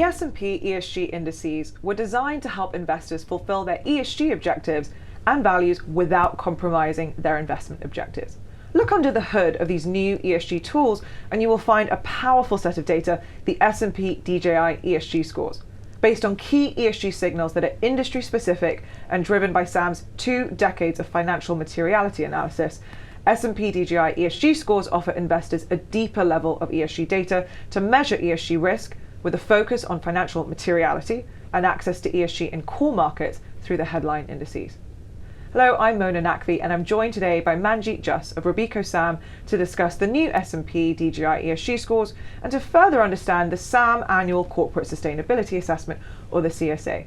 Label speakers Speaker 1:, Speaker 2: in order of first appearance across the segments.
Speaker 1: The S&P ESG indices were designed to help investors fulfill their ESG objectives and values without compromising their investment objectives. Look under the hood of these new ESG tools and you will find a powerful set of data, the S&P DJI ESG scores, based on key ESG signals that are industry specific and driven by Sam's 2 decades of financial materiality analysis. S&P DJI ESG scores offer investors a deeper level of ESG data to measure ESG risk with a focus on financial materiality and access to ESG in core markets through the headline indices. Hello, I'm Mona Naqvi and I'm joined today by Manjeet Jus of Robeco Sam to discuss the new S&P DJI ESG scores and to further understand the SAM Annual Corporate Sustainability Assessment, or the CSA.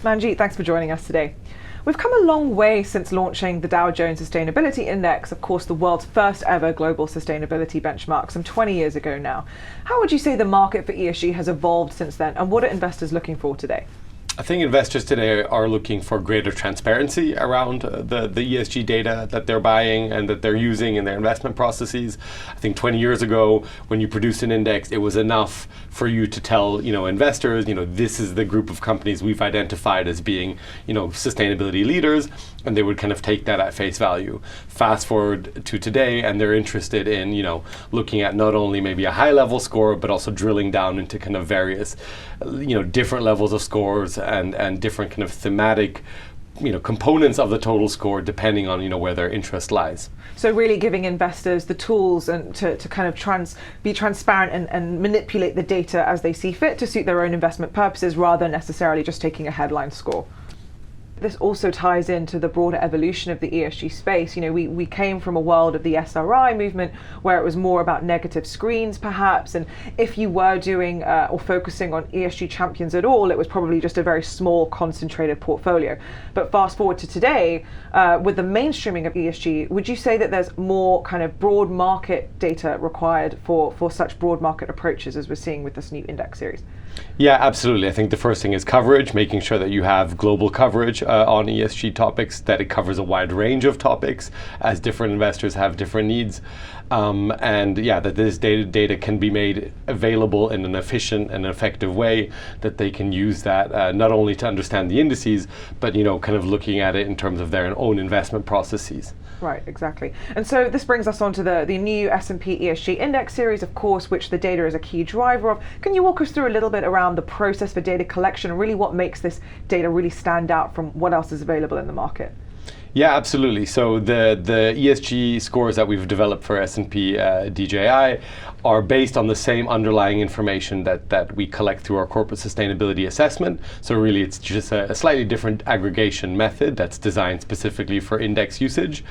Speaker 1: Manjeet, thanks for joining us today. We've come a long way since launching the Dow Jones Sustainability Index, of course the world's first ever global sustainability benchmark, some 20 years ago now. How would you say the market for ESG has evolved since then, and what are investors looking for today?
Speaker 2: I think investors today are looking for greater transparency around the ESG data that they're buying and that they're using in their investment processes. I think 20 years ago, when you produced an index, it was enough for you to tell investors, this is the group of companies we've identified as being sustainability leaders, and they would kind of take that at face value. Fast forward to today, and they're interested in looking at not only maybe a high level score, but also drilling down into kind of various different levels of scores and different kind of thematic components of the total score depending on where their interest lies.
Speaker 1: So really giving investors the tools and to kind of be transparent and manipulate the data as they see fit to suit their own investment purposes rather than necessarily just taking a headline score. This also ties into the broader evolution of the ESG space. We came from a world of the SRI movement where it was more about negative screens perhaps, and if you were doing or focusing on ESG champions at all, it was probably just a very small concentrated portfolio. But fast forward to today, with the mainstreaming of ESG, would you say that there's more kind of broad market data required for such broad market approaches as we're seeing with this new index series?
Speaker 2: Yeah, absolutely. I think the first thing is coverage, making sure that you have global coverage on ESG topics, that it covers a wide range of topics as different investors have different needs. That this data can be made available in an efficient and effective way, that they can use that not only to understand the indices, but kind of looking at it in terms of their own investment processes.
Speaker 1: Right, exactly. And so this brings us on to the new S&P ESG Index series, of course, which the data is a key driver of. Can you walk us through a little bit around the process for data collection and really what makes this data really stand out from what else is available in the market?
Speaker 2: Yeah, absolutely. So the ESG scores that we've developed for S&P DJI are based on the same underlying information that we collect through our corporate sustainability assessment. So really it's just a slightly different aggregation method that's designed specifically for index usage.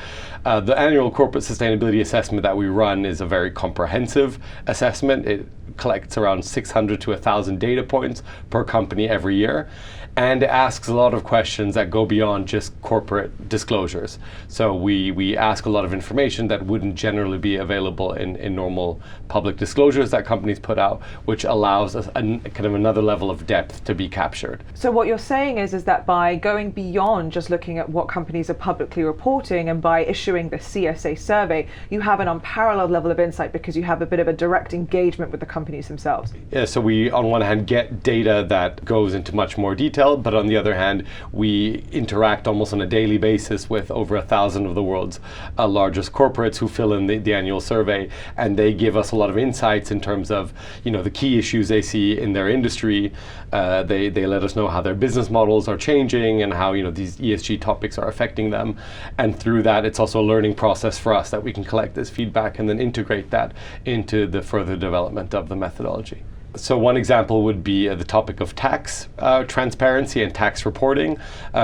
Speaker 2: The annual corporate sustainability assessment that we run is a very comprehensive assessment. It collects around 600 to 1,000 data points per company every year. And it asks a lot of questions that go beyond just corporate disclosures. So we ask a lot of information that wouldn't generally be available in normal public disclosures that companies put out, which allows us kind of another level of depth to be captured.
Speaker 1: So what you're saying is that by going beyond just looking at what companies are publicly reporting and by issuing the CSA survey, you have an unparalleled level of insight because you have a bit of a direct engagement with the companies themselves.
Speaker 2: Yeah, so we on one hand get data that goes into much more detail, but on the other hand, we interact almost on a daily basis with over 1,000 of the world's largest corporates who fill in the annual survey, and they give us a lot of insights in terms of the key issues they see in their industry. They let us know how their business models are changing and how these ESG topics are affecting them, and through that it's also a learning process for us that we can collect this feedback and then integrate that into the further development of the methodology. So one example would be the topic of tax transparency and tax reporting.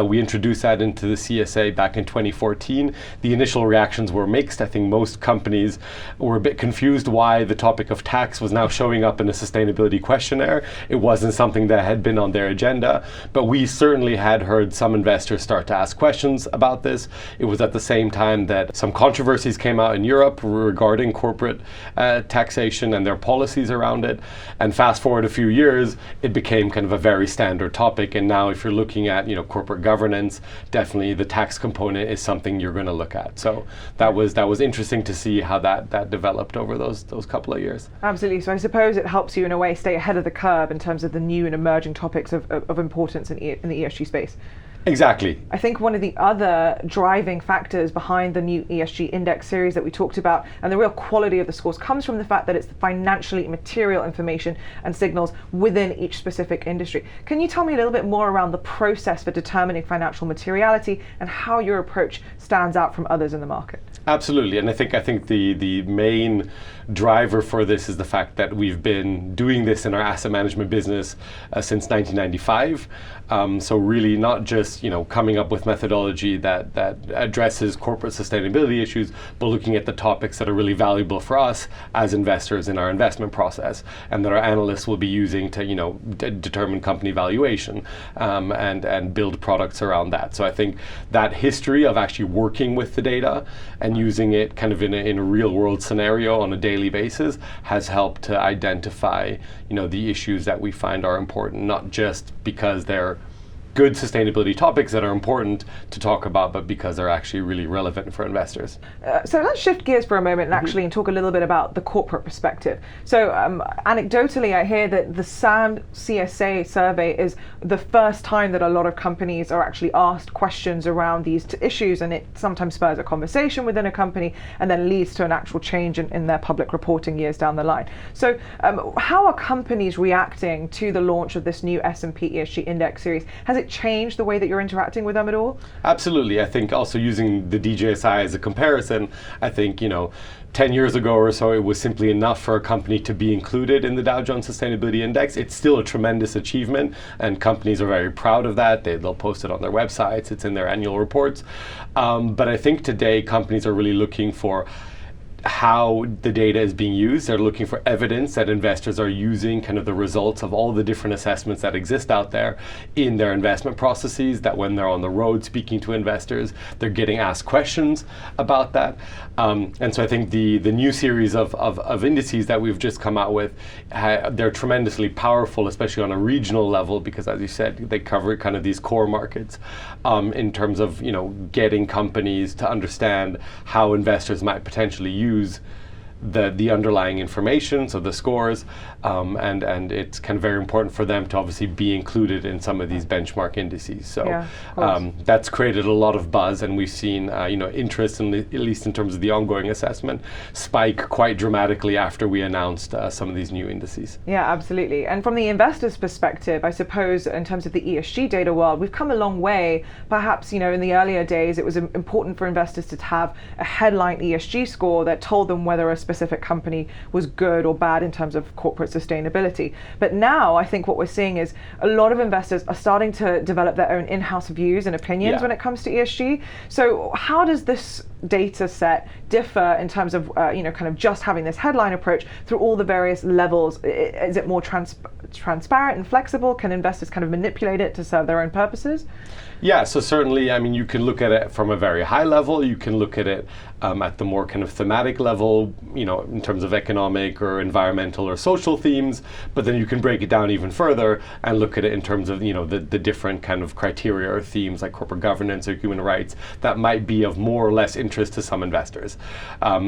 Speaker 2: We introduced that into the CSA back in 2014. The initial reactions were mixed. I think most companies were a bit confused why the topic of tax was now showing up in a sustainability questionnaire. It wasn't something that had been on their agenda, but we certainly had heard some investors start to ask questions about this. It was at the same time that some controversies came out in Europe regarding corporate taxation and their policies around it. And fast forward a few years, it became kind of a very standard topic. And now if you're looking at, corporate governance, definitely the tax component is something you're going to look at. So that was interesting to see how that developed over those couple of years.
Speaker 1: Absolutely. So I suppose it helps you in a way stay ahead of the curve in terms of the new and emerging topics of importance in the ESG space.
Speaker 2: Exactly.
Speaker 1: I think one of the other driving factors behind the new ESG index series that we talked about and the real quality of the scores comes from the fact that it's the financially material information and signals within each specific industry. Can you tell me a little bit more around the process for determining financial materiality and how your approach stands out from others in the market?
Speaker 2: Absolutely, and I think the main driver for this is the fact that we've been doing this in our asset management business since 1995. So really not just coming up with methodology that addresses corporate sustainability issues, but looking at the topics that are really valuable for us as investors in our investment process, and that our analysts will be using to determine company valuation and build products around that. So I think that history of actually working with the data and using it kind of in a real world scenario on a daily basis has helped to identify the issues that we find are important, not just because they're good sustainability topics that are important to talk about, but because they're actually really relevant for investors.
Speaker 1: So let's shift gears for a moment and talk a little bit about the corporate perspective. So anecdotally, I hear that the SAM CSA survey is the first time that a lot of companies are actually asked questions around these issues, and it sometimes spurs a conversation within a company and then leads to an actual change in their public reporting years down the line. So how are companies reacting to the launch of this new S&P ESG index series? Has it changed the way that you're interacting with them at all?
Speaker 2: Absolutely. I think also using the DJSI as a comparison, I think 10 years ago or so, it was simply enough for a company to be included in the Dow Jones Sustainability Index. It's still a tremendous achievement, and companies are very proud of that. They'll post it on their websites. It's in their annual reports. But I think today companies are really looking for how the data is being used. They're looking for evidence that investors are using kind of the results of all the different assessments that exist out there in their investment processes, that when they're on the road speaking to investors, they're getting asked questions about that. And so I think the new series of indices that we've just come out with, they're tremendously powerful, especially on a regional level, because as you said, they cover kind of these core markets in terms of getting companies to understand how investors might potentially use the underlying information, so the scores, and it's kind of very important for them to obviously be included in some of these benchmark indices. So that's created a lot of buzz, and we've seen interest, at least in terms of the ongoing assessment, spike quite dramatically after we announced some of these new indices.
Speaker 1: Yeah, absolutely. And from the investor's perspective, I suppose in terms of the ESG data world, we've come a long way. Perhaps in the earlier days, it was important for investors to have a headline ESG score that told them whether a specific company was good or bad in terms of corporate sustainability. But now I think what we're seeing is a lot of investors are starting to develop their own in-house views and opinions when it comes to ESG. So how does this data set differ in terms of kind of just having this headline approach through all the various levels? Is it more transparent and flexible? Can investors kind of manipulate it to serve their own purposes?
Speaker 2: Yeah, so certainly, you can look at it from a very high level. You can look at it at the more kind of thematic level, in terms of economic or environmental or social themes. But then you can break it down even further and look at it in terms of, the different kind of criteria or themes like corporate governance or human rights that might be of more or less interest to some investors.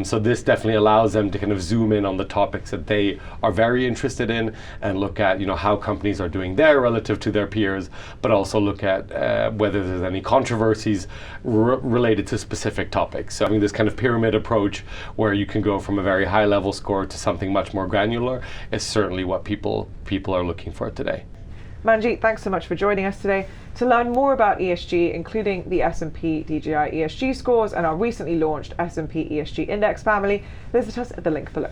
Speaker 2: So this definitely allows them to kind of zoom in on the topics that they are very interested in and look at, how companies are doing there relative to their peers, but also look at whether there's any controversies related to specific topics. So this kind of pyramid approach where you can go from a very high level score to something much more granular is certainly what people are looking for today.
Speaker 1: Manjeet, thanks so much for joining us today. To learn more about ESG, including the S&P DJI ESG scores and our recently launched S&P ESG Index family, visit us at the link below.